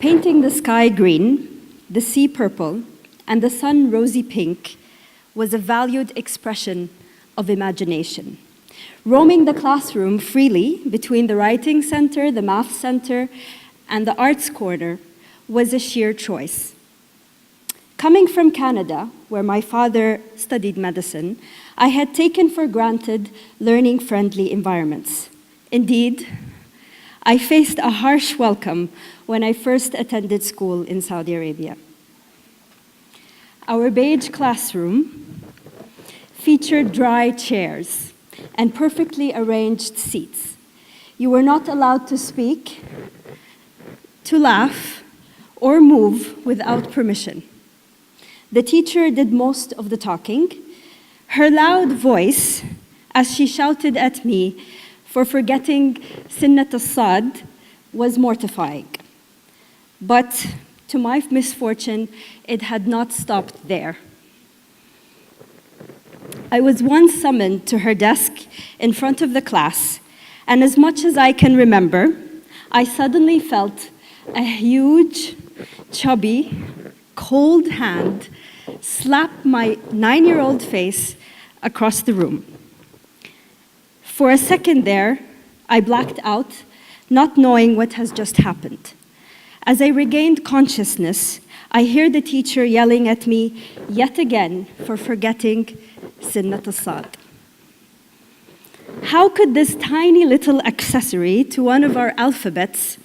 Painting the sky green, the sea purple, and the sun rosy pink was a valued expression of imagination. Roaming the classroom freely between the writing center, the math center, and the arts corner was a sheer choice. Coming from Canada, where my father studied medicine, I had taken for granted learning-friendly environments. Indeed, I faced a harsh welcome when I first attended school in Saudi Arabia. Our beige classroom featured dry chairs and perfectly arranged seats. You were not allowed to speak, to laugh, or move without permission. The teacher did most of the talking. Her loud voice, as she shouted at me for forgetting Sinnat al-Sad, was mortifying. But to my misfortune, it had not stopped there. I was once summoned to her desk in front of the class, and as much as I can remember, I suddenly felt a huge, chubby, cold hand slap my 9-year-old face across the room. For a second there, I blacked out, not knowing what has just happened. As I regained consciousness, I hear the teacher yelling at me yet again for forgetting Sinnat al-Sad. How could this tiny little accessory to one of our alphabets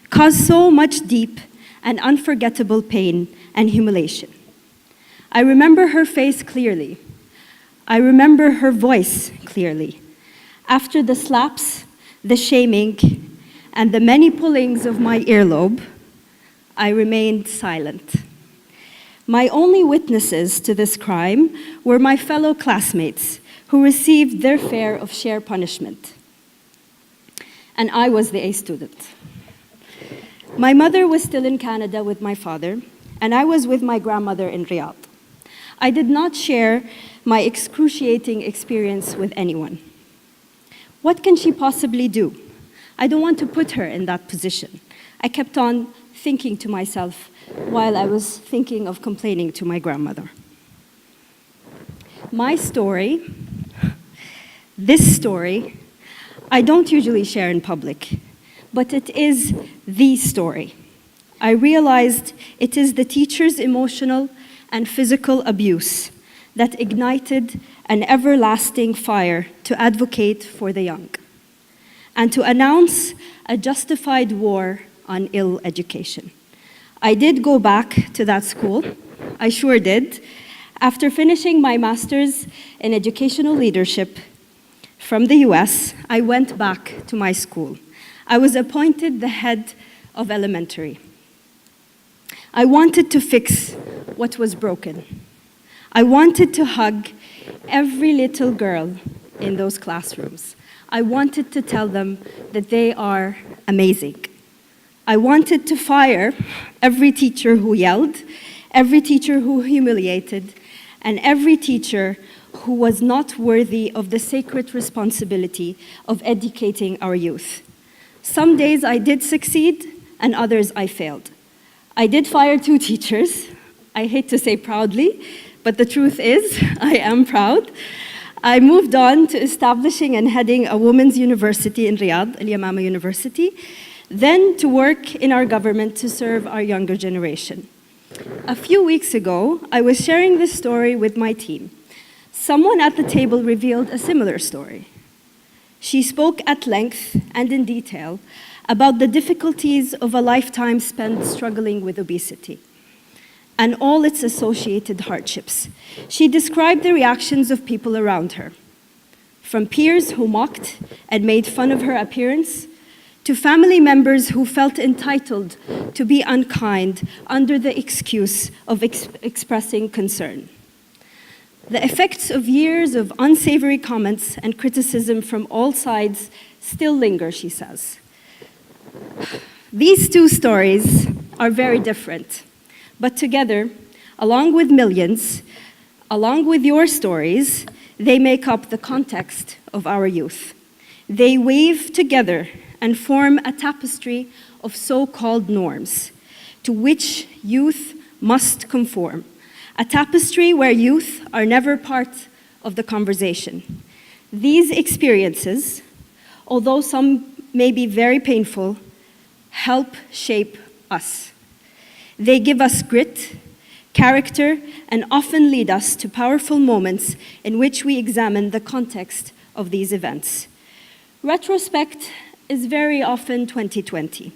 cause so much deep and unforgettable pain and humiliation? I remember her face clearly. I remember her voice clearly. After the slaps, the shaming, and the many pullings of my earlobe, I remained silent. My only witnesses to this crime were my fellow classmates who received their share of punishment. And I was the A student. My mother was still in Canada with my father, and I was with my grandmother in Riyadh. I did not share my excruciating experience with anyone. What can she possibly do? I don't want to put her in that position. I kept on thinking to myself while I was thinking of complaining to my grandmother. My story, this story, I don't usually share in public, but it is the story. I realized it is the teacher's emotional and physical abuse that ignited an everlasting fire to advocate for the young and to announce a justified war on ill education. I did go back to that school, I sure did. After finishing my master's in educational leadership from the US, I went back to my school. I was appointed the head of elementary. I wanted to fix what was broken. I wanted to hug every little girl in those classrooms. I wanted to tell them that they are amazing. I wanted to fire every teacher who yelled, every teacher who humiliated, and every teacher who was not worthy of the sacred responsibility of educating our youth. Some days I did succeed, and others I failed. I did fire 2 teachers. I hate to say proudly, but the truth is, I am proud. I moved on to establishing and heading a women's university in Riyadh, Al Yamama University, then to work in our government to serve our younger generation. A few weeks ago, I was sharing this story with my team. Someone at the table revealed a similar story. She spoke at length and in detail about the difficulties of a lifetime spent struggling with obesity and all its associated hardships. She described the reactions of people around her, from peers who mocked and made fun of her appearance, to family members who felt entitled to be unkind under the excuse of expressing concern. The effects of years of unsavory comments and criticism from all sides still linger, she says. These 2 stories are very different, but together, along with millions, along with your stories, they make up the context of our youth. They weave together and form a tapestry of so-called norms. to which youth must conform. A tapestry where youth are never part of the conversation. These experiences, although some may be very painful, help shape us. They give us grit, character, and often lead us to powerful moments in which we examine the context of these events. Retrospect is very often 2020.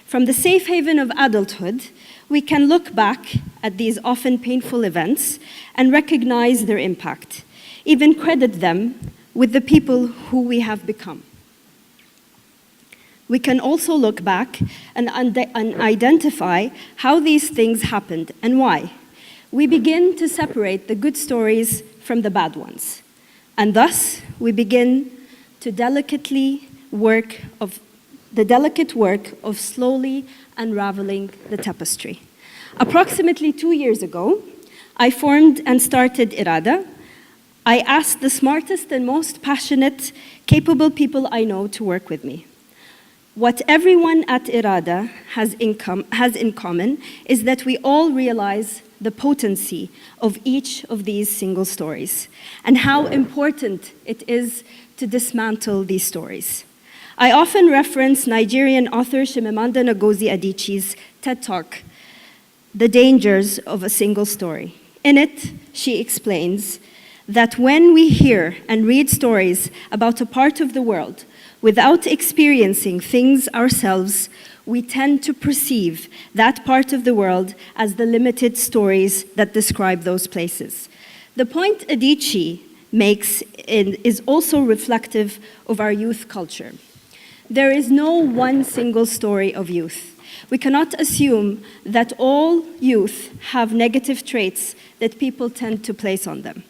From the safe haven of adulthood, we can look back at these often painful events and recognize their impact, even credit them with the people who we have become. We can also look back and identify how these things happened and why. We begin to separate the good stories from the bad ones. And thus, we begin to the delicate work of slowly unraveling the tapestry. Approximately 2 years ago, I formed and started Eradah. I asked the smartest and most passionate, capable people I know to work with me. What everyone at Eradah has in common is that we all realize the potency of each of these single stories and how important it is to dismantle these stories. I often reference Nigerian author Chimamanda Ngozi Adichie's TED Talk, The Dangers of a Single Story. In it, she explains that when we hear and read stories about a part of the world without experiencing things ourselves, we tend to perceive that part of the world as the limited stories that describe those places. The point Adichie makes is also reflective of our youth culture. There is no one single story of youth. We cannot assume that all youth have negative traits that people tend to place on them.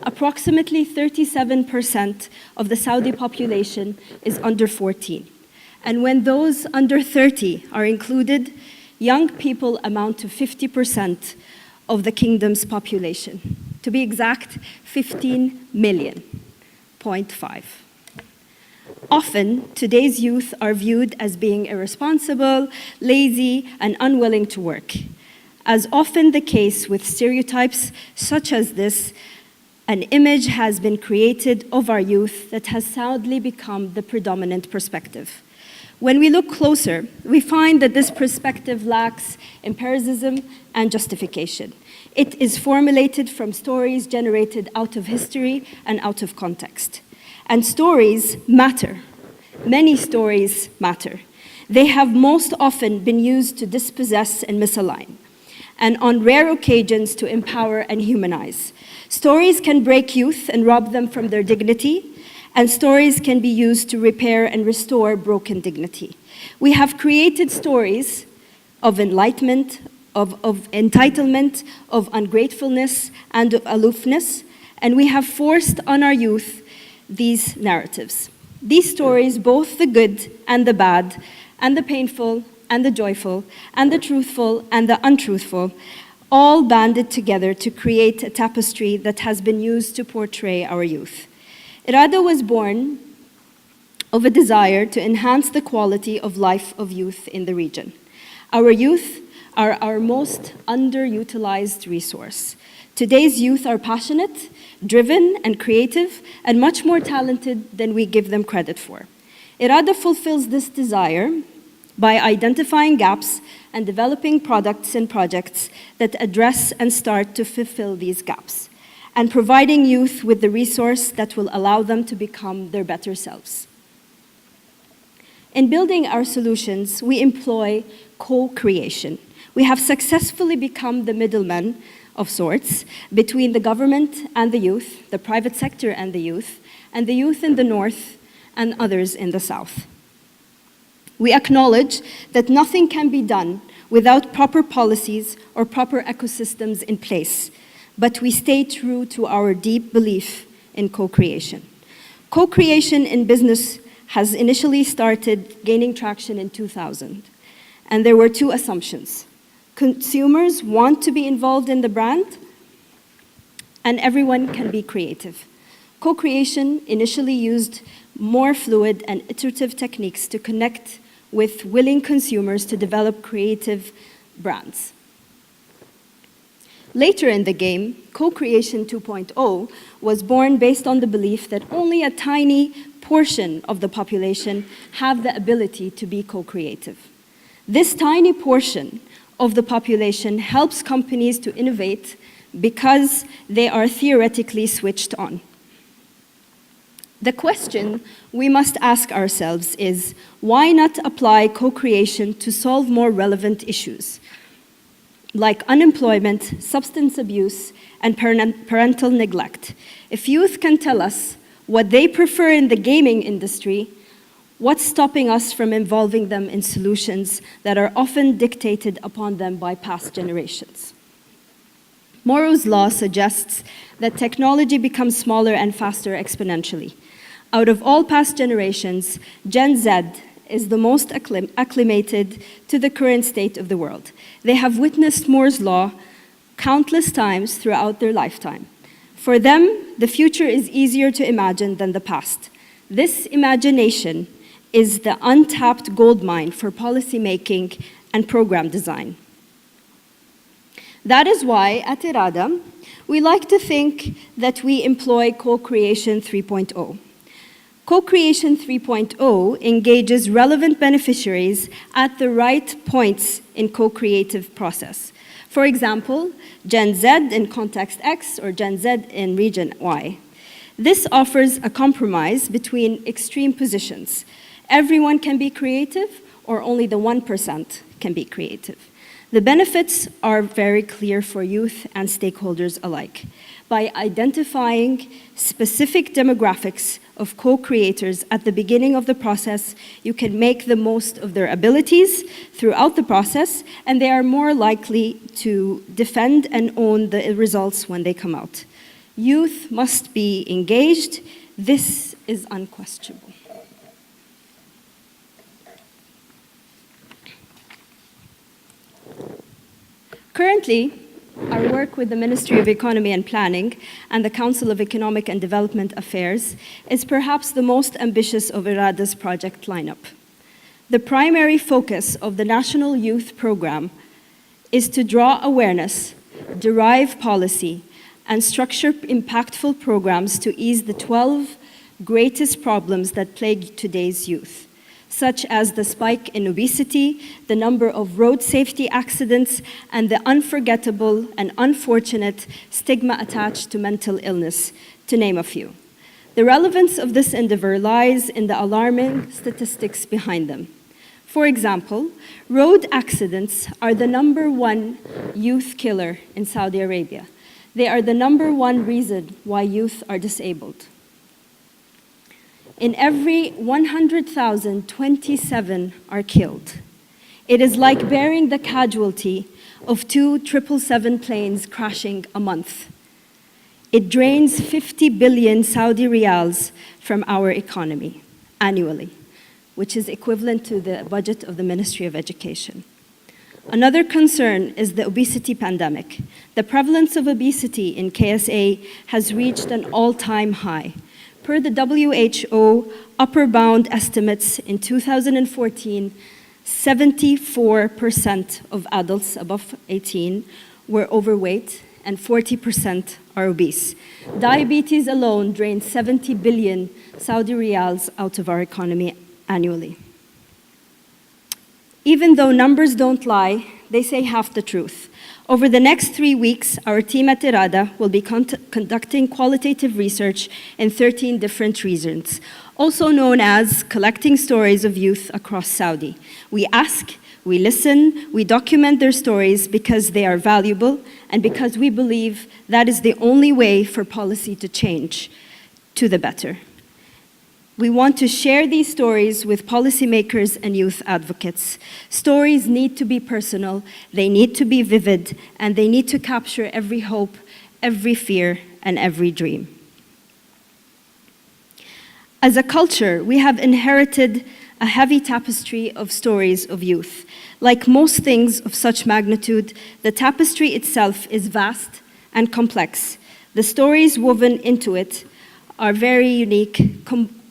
Approximately 37% of the Saudi population is under 14. And when those under 30 are included, young people amount to 50% of the kingdom's population. To be exact, 15 million, 0.5. Often, today's youth are viewed as being irresponsible, lazy, and unwilling to work. As often the case with stereotypes such as this, an image has been created of our youth that has sadly become the predominant perspective. When we look closer, we find that this perspective lacks empiricism and justification. It is formulated from stories generated out of history and out of context. And stories matter. Many stories matter. They have most often been used to dispossess and misalign, and on rare occasions to empower and humanize. Stories can break youth and rob them from their dignity, and stories can be used to repair and restore broken dignity. We have created stories of enlightenment, of entitlement, of ungratefulness, and of aloofness, and we have forced on our youth these narratives. These stories, both the good and the bad, and the painful and the joyful, and the truthful and the untruthful, all banded together to create a tapestry that has been used to portray our youth. Eradah was born of a desire to enhance the quality of life of youth in the region. Our youth are our most underutilized resource. Today's youth are passionate, driven, and creative, and much more talented than we give them credit for. Eradah fulfills this desire by identifying gaps and developing products and projects that address and start to fulfill these gaps, and providing youth with the resource that will allow them to become their better selves. In building our solutions, we employ co-creation. We have successfully become the middlemen of sorts between the government and the youth, the private sector and the youth in the north and others in the south. We acknowledge that nothing can be done without proper policies or proper ecosystems in place, but we stay true to our deep belief in co-creation. Co-creation in business has initially started gaining traction in 2000, and there were two assumptions. Consumers want to be involved in the brand, and everyone can be creative. Co-creation initially used more fluid and iterative techniques to connect with willing consumers to develop creative brands. Later in the game, Co-Creation 2.0 was born based on the belief that only a tiny portion of the population have the ability to be co-creative. This tiny portion of the population helps companies to innovate because they are theoretically switched on. The question we must ask ourselves is, why not apply co-creation to solve more relevant issues, like unemployment, substance abuse, and parental neglect? If youth can tell us what they prefer in the gaming industry, what's stopping us from involving them in solutions that are often dictated upon them by past generations? Morrow's law suggests that technology becomes smaller and faster exponentially. Out of all past generations, Gen Z is the most acclimated to the current state of the world. They have witnessed Moore's law countless times throughout their lifetime. For them, the future is easier to imagine than the past. This imagination is the untapped goldmine for policymaking and program design. That is why, at Eradah, we like to think that we employ Co-Creation 3.0. Co-Creation 3.0 engages relevant beneficiaries at the right points in co-creative process. For example, Gen Z in context X or Gen Z in region Y. This offers a compromise between extreme positions. Everyone can be creative, or only the 1% can be creative. The benefits are very clear for youth and stakeholders alike. By identifying specific demographics of co-creators at the beginning of the process, you can make the most of their abilities throughout the process, and they are more likely to defend and own the results when they come out. Youth must be engaged. This is unquestionable. Currently, our work with the Ministry of Economy and Planning and the Council of Economic and Development Affairs is perhaps the most ambitious of Eradah's project lineup. The primary focus of the National Youth Program is to draw awareness, derive policy, and structure impactful programs to ease the 12 greatest problems that plague today's youth, such as the spike in obesity, the number of road safety accidents, and the unforgettable and unfortunate stigma attached to mental illness, to name a few. The relevance of this endeavor lies in the alarming statistics behind them. For example, road accidents are the #1 youth killer in Saudi Arabia. They are the #1 reason why youth are disabled. In every 100,000, 27 are killed. It is like bearing the casualty of 2 777 planes crashing a month. It drains 50 billion Saudi riyals from our economy annually, which is equivalent to the budget of the Ministry of Education. Another concern is the obesity pandemic. The prevalence of obesity in KSA has reached an all-time high. Per the WHO upper bound estimates in 2014, 74% of adults above 18 were overweight and 40% are obese. Diabetes alone drains 70 billion Saudi riyals out of our economy annually. Even though numbers don't lie, they say half the truth. Over the next 3 weeks, our team at Eradah will be conducting qualitative research in 13 different regions, also known as collecting stories of youth across Saudi. We ask, we listen, we document their stories because they are valuable and because we believe that is the only way for policy to change to the better. We want to share these stories with policymakers and youth advocates. Stories need to be personal, they need to be vivid, and they need to capture every hope, every fear, and every dream. As a culture, we have inherited a heavy tapestry of stories of youth. Like most things of such magnitude, the tapestry itself is vast and complex. The stories woven into it are very unique,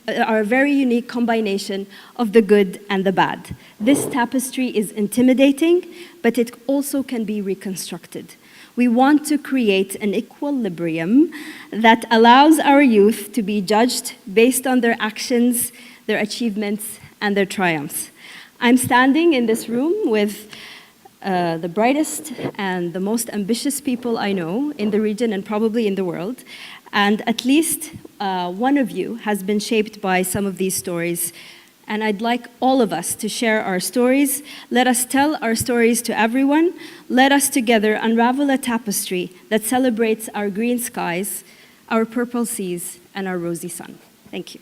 are a very unique combination of the good and the bad. This tapestry is intimidating, but it also can be reconstructed. We want to create an equilibrium that allows our youth to be judged based on their actions, their achievements, and their triumphs. I'm standing in this room with the brightest and the most ambitious people I know in the region and probably in the world. And at least one of you has been shaped by some of these stories. And I'd like all of us to share our stories. Let us tell our stories to everyone. Let us together unravel a tapestry that celebrates our green skies, our purple seas, and our rosy sun. Thank you.